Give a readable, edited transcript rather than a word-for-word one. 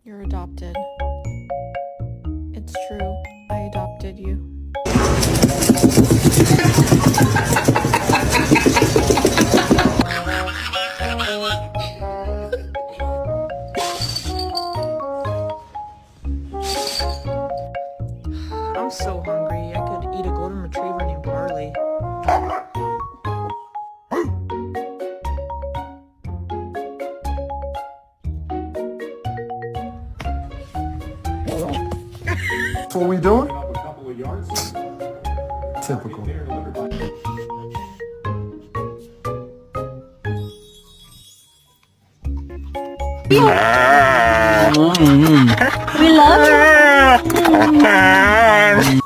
You're adopted. It's true. I adopted you. I'm so hungry. I could eat a golden retriever named Harley. What we doing? Typical. We love you.